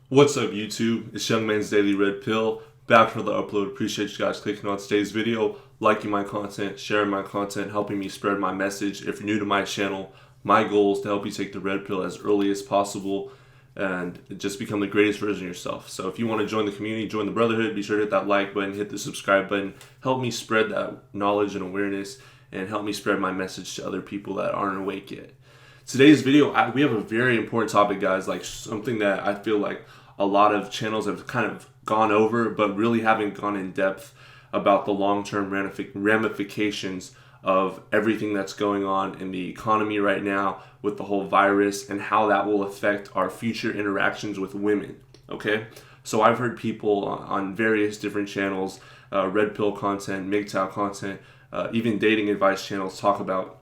What's up, YouTube? It's Young Man's Daily Red Pill, back for another upload. Appreciate you guys clicking on today's video, liking my content, sharing my content, helping me spread my message. If you're new to my channel, my goal is to help you take the red pill as early as possible and just become the greatest version of yourself. So if you want to join the community, join the brotherhood, be sure to hit that like button, hit the subscribe button, help me spread that knowledge and awareness, and help me spread my message to other people that aren't awake yet. Today's video, we have a very important topic, guys, like something that I feel like a lot of channels have kind of gone over, but really haven't gone in depth about the long-term ramifications of everything that's going on in the economy right now with the whole virus and how that will affect our future interactions with women, okay? So I've heard people on various different channels, red pill content, MGTOW content, even dating advice channels talk about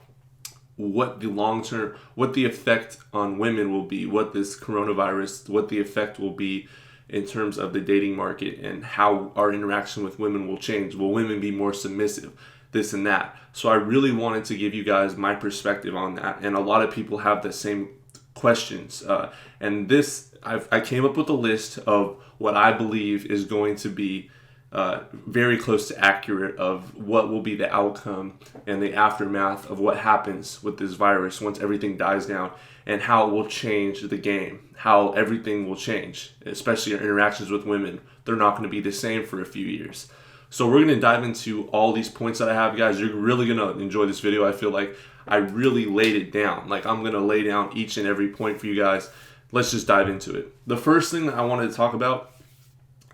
what the effect on women will be, what this coronavirus, what the effect will be in terms of the dating market and how our interaction with women will change. Will women be more submissive? This and that. So I really wanted to give you guys my perspective on that. And a lot of people have the same questions. And this, I came up with a list of what I believe is going to be very close to accurate of what will be the outcome and the aftermath of what happens with this virus once everything dies down, and how it will change the game, how everything will change, especially our interactions with women. They're not going to be the same for a few years. So we're going to dive into all these points that I have, guys. You're really going to enjoy this video. I feel like I really laid it down. Like, I'm going to lay down each and every point for you guys. Let's just dive into it. The first thing that I wanted to talk about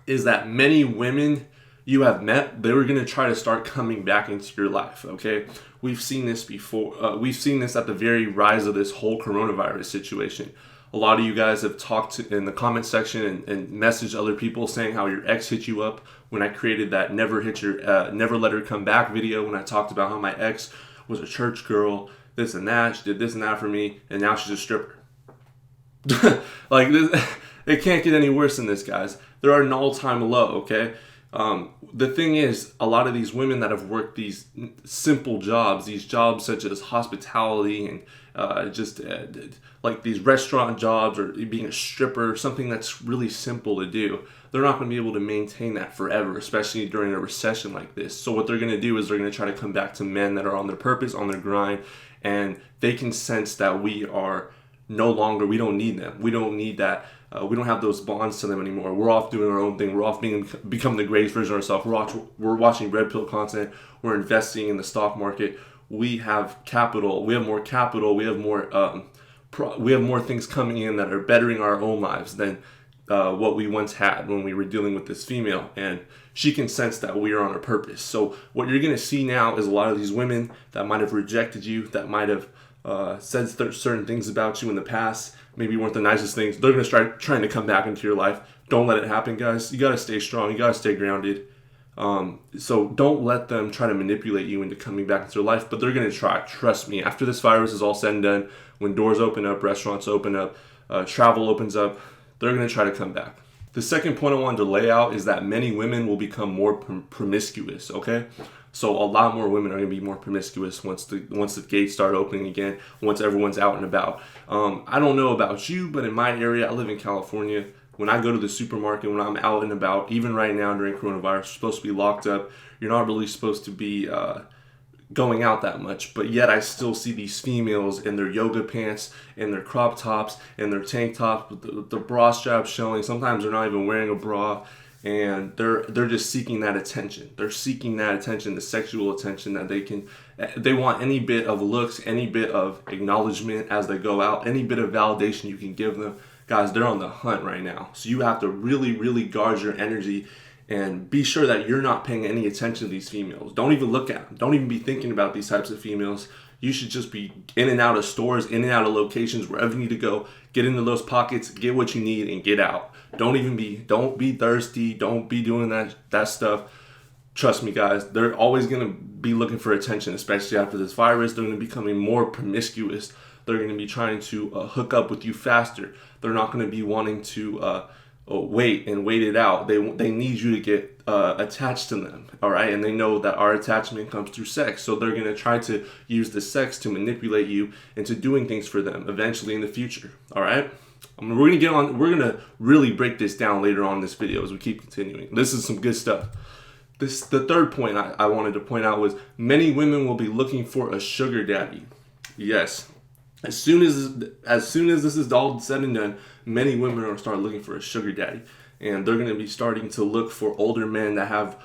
is that many women you have met, they were going to try to start coming back into your life, okay? We've seen this before. We've seen this at the very rise of this whole coronavirus situation. A lot of you guys have talked in the comment section and messaged other people saying how your ex hit you up when I created that never let her come back video, when I talked about how my ex was a church girl, this and that, she did this and that for me, and now she's a stripper. Like this, it can't get any worse than this, guys. They're at an all-time low, okay? The thing is, a lot of these women that have worked these simple jobs, these jobs such as hospitality and like these restaurant jobs or being a stripper, something that's really simple to do, they're not going to be able to maintain that forever, especially during a recession like this. So what they're going to do is they're going to try to come back to men that are on their purpose, on their grind, and they can sense that we don't need them. We don't need that. We don't have those bonds to them anymore. We're off doing our own thing. We're off becoming the greatest version of ourselves. We're watching red pill content. We're investing in the stock market. We have capital. We have more capital. We have more things coming in that are bettering our own lives than what we once had when we were dealing with this female. And she can sense that we are on a purpose. So what you're going to see now is a lot of these women that might have rejected you, that might have said certain things about you in the past, maybe weren't the nicest things. They're going to start trying to come back into your life. Don't let it happen, guys. You got to stay strong. You got to stay grounded. So don't let them try to manipulate you into coming back into your life, but they're going to try. Trust me. After this virus is all said and done, when doors open up, restaurants open up, travel opens up, they're going to try to come back. The second point I wanted to lay out is that many women will become more promiscuous, okay? So a lot more women are going to be more promiscuous once the gates start opening again, once everyone's out and about. I don't know about you, but in my area, I live in California. When I go to the supermarket, when I'm out and about, even right now during coronavirus, you're supposed to be locked up. You're not really supposed to be going out that much, but yet I still see these females in their yoga pants, in their crop tops, in their tank tops, with the bra straps showing. Sometimes they're not even wearing a bra, and they're just seeking that attention. They're seeking that attention, the sexual attention that they want any bit of looks, any bit of acknowledgement as they go out, any bit of validation you can give them. Guys, they're on the hunt right now. So you have to really, really guard your energy and be sure that you're not paying any attention to these females. Don't even look at them. Don't even be thinking about these types of females. You should just be in and out of stores, in and out of locations, wherever you need to go. Get into those pockets, get what you need, and get out. Don't be thirsty. Don't be doing that stuff. Trust me, guys, they're always going to be looking for attention, especially after this virus. They're going to be becoming more promiscuous. They're going to be trying to hook up with you faster. They're not going to be wanting to wait it out. They need you to get attached to them, all right? And they know that our attachment comes through sex, so they're going to try to use the sex to manipulate you into doing things for them eventually in the future, all right? We're gonna really break this down later on in this video as we keep continuing. This is some good stuff. The third point I wanted to point out was many women will be looking for a sugar daddy. Yes. As soon as this is all said and done, many women are going to start looking for a sugar daddy. And they're going to be starting to look for older men that have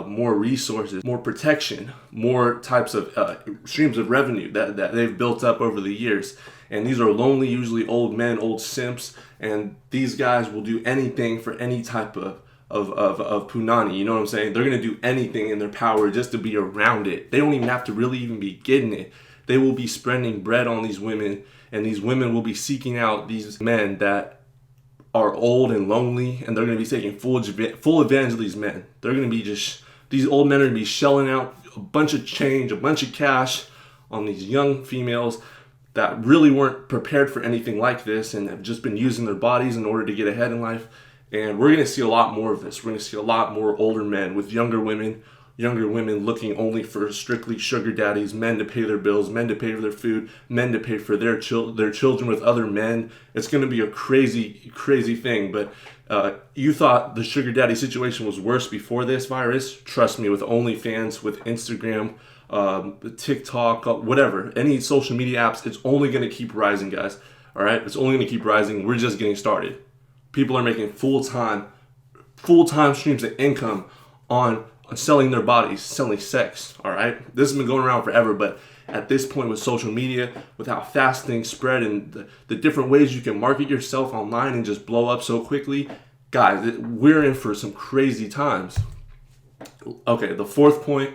more resources, more protection, more types of streams of revenue that they've built up over the years. And these are lonely, usually old men, old simps. And these guys will do anything for any type of punani, you know what I'm saying? They're going to do anything in their power just to be around it. They don't even have to really even be getting it. They will be spending bread on these women, and these women will be seeking out these men that are old and lonely, and they're going to be taking full advantage of these men. They're going to be these old men are going to be shelling out a bunch of change, a bunch of cash on these young females that really weren't prepared for anything like this and have just been using their bodies in order to get ahead in life. And we're going to see a lot more of this. We're going to see a lot more older men with younger women looking only for strictly sugar daddies, men to pay their bills, men to pay for their food, men to pay for their children with other men. It's going to be a crazy, crazy thing. But you thought the sugar daddy situation was worse before this virus. Trust me, with OnlyFans, with Instagram, TikTok, whatever, any social media apps, it's only going to keep rising, guys. All right? It's only going to keep rising. We're just getting started. People are making full-time streams of income on selling their bodies, selling sex, all right? This has been going around forever, but at this point with social media, with how fast things spread and the different ways you can market yourself online and just blow up so quickly, guys, we're in for some crazy times. Okay, the fourth point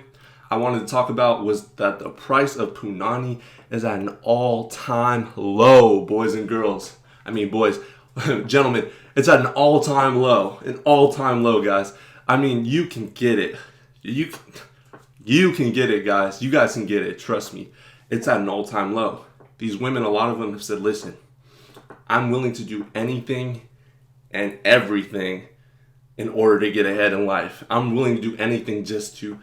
I wanted to talk about was that the price of punani is at an all-time low, boys and girls. I mean, boys, gentlemen, it's at an all-time low, guys. I mean, you can get it. You can get it, guys. You guys can get it. Trust me. It's at an all-time low. These women, a lot of them have said, listen, I'm willing to do anything and everything in order to get ahead in life. I'm willing to do anything just to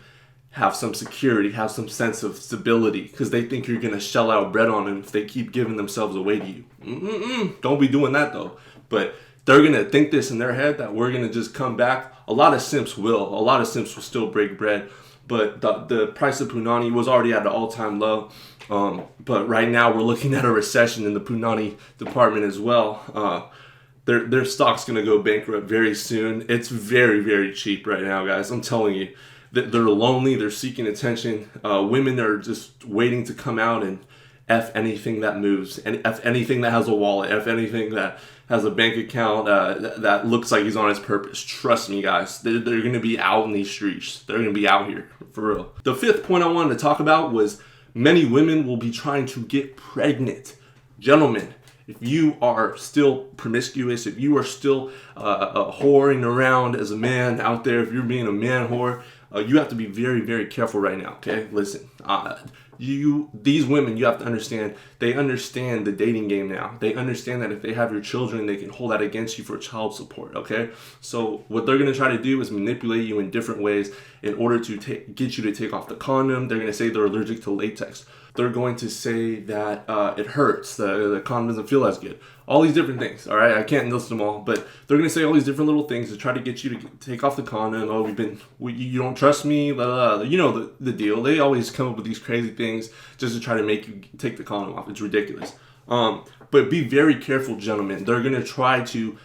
have some security, have some sense of stability, because they think you're going to shell out bread on them if they keep giving themselves away to you. Don't be doing that, though. But they're going to think this in their head that we're going to just come back. A lot of simps will still break bread. But the price of punani was already at an all-time low. But right now we're looking at a recession in the punani department as well. Their stock's going to go bankrupt very soon. It's very, very cheap right now, guys. I'm telling you. They're lonely. They're seeking attention. Women are just waiting to come out and F anything that moves, and F anything that has a wallet, F anything that has a bank account that looks like he's on his purpose. Trust me, guys. They're going to be out in these streets. They're going to be out here, for real. The fifth point I wanted to talk about was many women will be trying to get pregnant. Gentlemen, if you are still promiscuous, if you are still whoring around as a man out there, if you're being a man whore, you have to be very, very careful right now, okay? Listen, these women, you have to understand, they understand the dating game now. They understand that if they have your children, they can hold that against you for child support, okay? So what they're going to try to do is manipulate you in different ways in order to get you to take off the condom. They're going to say they're allergic to latex. They're going to say that it hurts, the condom doesn't feel as good. All these different things, all right? I can't list them all, but they're going to say all these different little things to try to get you to take off the condom. Oh, you don't trust me, blah, blah, blah. You know the deal. They always come up with these crazy things just to try to make you take the condom off. It's ridiculous. But be very careful, gentlemen. They're going to try to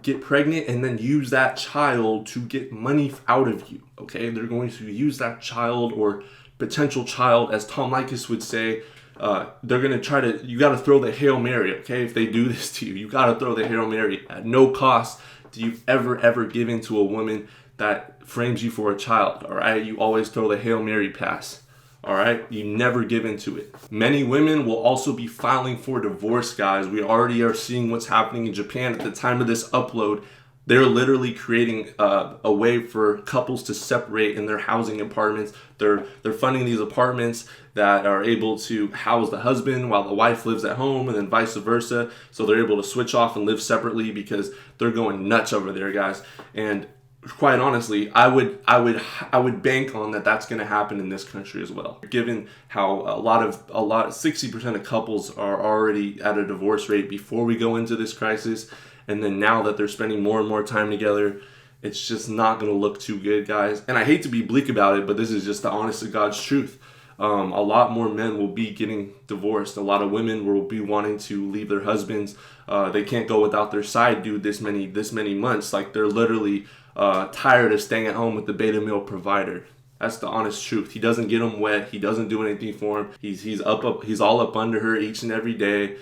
get pregnant and then use that child to get money out of you, okay? They're going to use that child or potential child, as Tom Likas would say. They're going to try to, you got to throw the Hail Mary, okay? If they do this to you, you got to throw the Hail Mary. At no cost do you ever give in to a woman that frames you for a child, all right? You always throw the Hail Mary pass, all right? You never give into it. Many women will also be filing for divorce, guys. We already are seeing what's happening in Japan at the time of this upload. They're literally creating a way for couples to separate in their housing apartments. They're funding these apartments that are able to house the husband while the wife lives at home, and then vice versa. So they're able to switch off and live separately because they're going nuts over there, guys. And quite honestly, I would bank on that that's going to happen in this country as well. Given how 60% of couples are already at a divorce rate before we go into this crisis, and then now that they're spending more and more time together, it's just not going to look too good, guys. And I hate to be bleak about it, but this is just the honest to God's truth. A lot more men will be getting divorced. A lot of women will be wanting to leave their husbands. They can't go without their side dude this many months. Like, they're literally tired of staying at home with the beta male provider. That's the honest truth. He doesn't get them wet. He doesn't do anything for him. He's all up under her each and every day.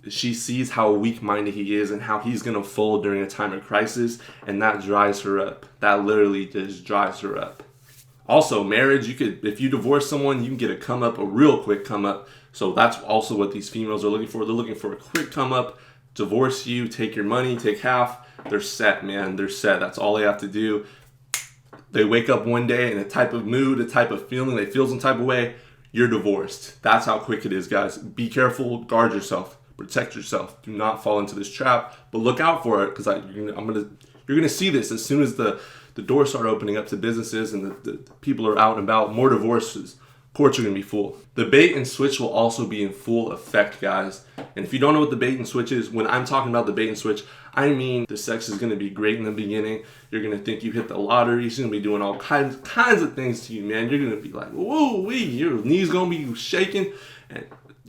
She sees how weak-minded he is and how he's gonna fold during a time of crisis, and that dries her up. That literally just dries her up. Also, marriage, if you divorce someone, you can get a come up, a real quick come up. So that's also what these females are looking for. They're looking for a quick come up, divorce you, take your money, take half. They're set, man. They're set. That's all they have to do. They wake up one day in a type of mood, a type of feeling, they feel some type of way, you're divorced. That's how quick it is, guys. Be careful, guard yourself, protect yourself. Do not fall into this trap, but look out for it, because you're gonna see this as soon as the doors start opening up to businesses and the people are out and about. More divorces. Courts are going to be full. The bait and switch will also be in full effect, guys. And if you don't know what the bait and switch is, when I'm talking about the bait and switch, I mean the sex is going to be great in the beginning. You're going to think you hit the lottery. She's going to be doing all kinds of things to you, man. You're going to be like, whoa, your knees going to be shaking. And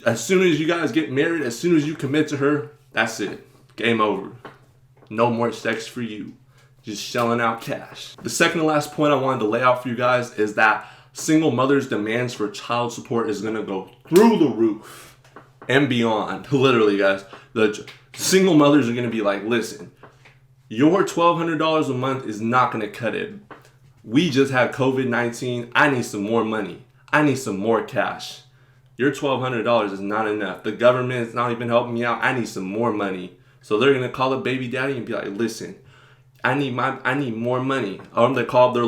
as soon as you guys get married, as soon as you commit to her, that's it. Game over. No more sex for you. Just shelling out cash. The second to last point I wanted to lay out for you guys is that single mothers' demands for child support is going to go through the roof and beyond. Literally, guys. The single mothers are going to be like, listen, your $1,200 a month is not going to cut it. We just had COVID-19. I need some more money. I need some more cash. Your $1,200 is not enough. The government is not even helping me out. I need some more money. So they're going to call up baby daddy and be like, listen, I need more money. Or they're going to call up their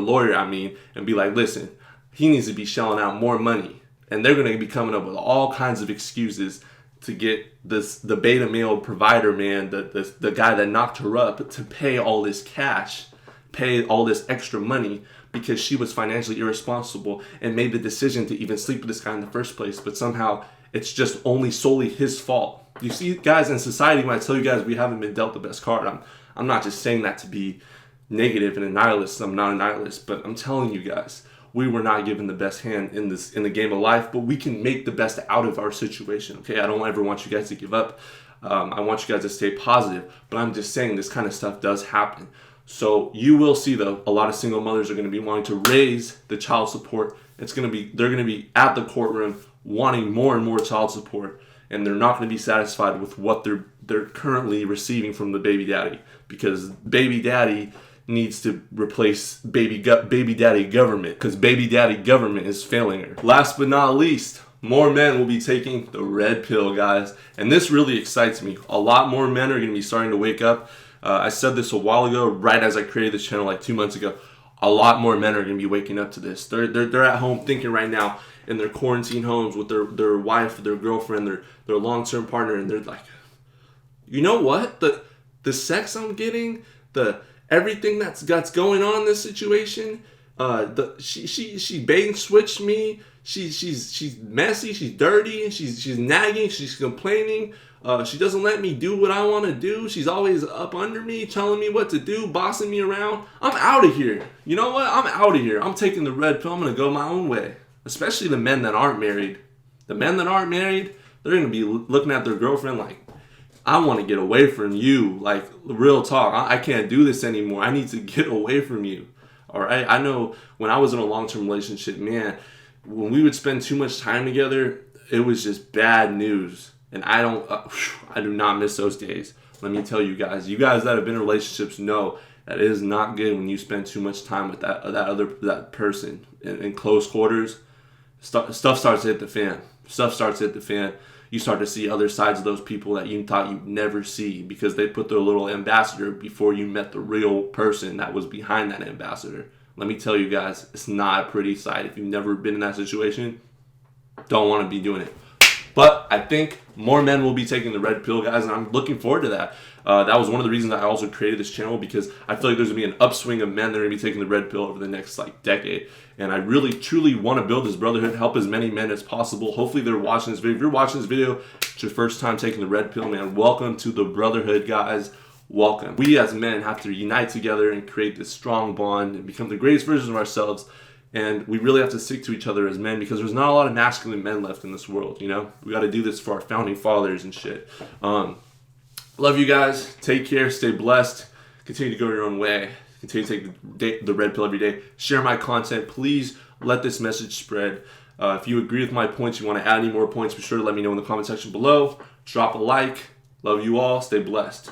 lawyer, and be like, listen, he needs to be shelling out more money. And they're going to be coming up with all kinds of excuses to get the beta male provider, man, the guy that knocked her up, to pay all this cash, pay all this extra money, because she was financially irresponsible and made the decision to even sleep with this guy in the first place. But somehow it's just only solely his fault. You see, guys, in society, when I tell you guys we haven't been dealt the best card, I'm not just saying that to be negative and a nihilist. I'm not a nihilist, but I'm telling you guys, we were not given the best hand in the game of life, but we can make the best out of our situation. Okay, I don't ever want you guys to give up. I want you guys to stay positive, but I'm just saying this kind of stuff does happen. So you will see, though, a lot of single mothers are going to be wanting to raise the child support. They're going to be at the courtroom wanting more and more child support, and they're not going to be satisfied with what they're currently receiving from the baby daddy, because baby daddy needs to replace baby daddy government, because baby daddy government is failing her. Last but not least, more men will be taking the red pill, guys, and this really excites me. A lot more men are going to be starting to wake up. I said this a while ago, right as I created this channel like 2 months ago. A lot more men are going to be waking up to this. They're at home thinking right now in their quarantine homes with their wife, their girlfriend, their long-term partner, and they're like, you know what? The sex I'm getting, everything that's going on in this situation, she bait and switched me. She's messy, she's dirty, she's nagging, she's complaining. She doesn't let me do what I want to do. She's always up under me, telling me what to do, bossing me around. I'm out of here. You know what? I'm out of here. I'm taking the red pill. I'm going to go my own way. Especially the men that aren't married. The men that aren't married, they're going to be looking at their girlfriend like, I want to get away from you. Like, real talk. I can't do this anymore. I need to get away from you. All right? I know when I was in a long-term relationship, man, when we would spend too much time together, it was just bad news. And I do not miss those days. Let me tell you guys that have been in relationships know that it is not good when you spend too much time with that person in close quarters. Stuff starts to hit the fan. You start to see other sides of those people that you thought you'd never see, because they put their little ambassador before you met the real person that was behind that ambassador. Let me tell you guys, it's not a pretty sight. If you've never been in that situation, don't want to be doing it. But I think more men will be taking the red pill, guys, and I'm looking forward to that. That was one of the reasons I also created this channel, because I feel like there's going to be an upswing of men that are going to be taking the red pill over the next like decade. And I really, truly want to build this brotherhood, help as many men as possible. Hopefully they're watching this video. If you're watching this video, it's your first time taking the red pill, man. Welcome to the brotherhood, guys. Welcome. We as men have to unite together and create this strong bond and become the greatest version of ourselves. And we really have to stick to each other as men, because there's not a lot of masculine men left in this world, you know? We got to do this for our founding fathers and shit. Love you guys. Take care. Stay blessed. Continue to go your own way. Continue to take the red pill every day. Share my content. Please let this message spread. If you agree with my points, you want to add any more points, be sure to let me know in the comment section below. Drop a like. Love you all. Stay blessed.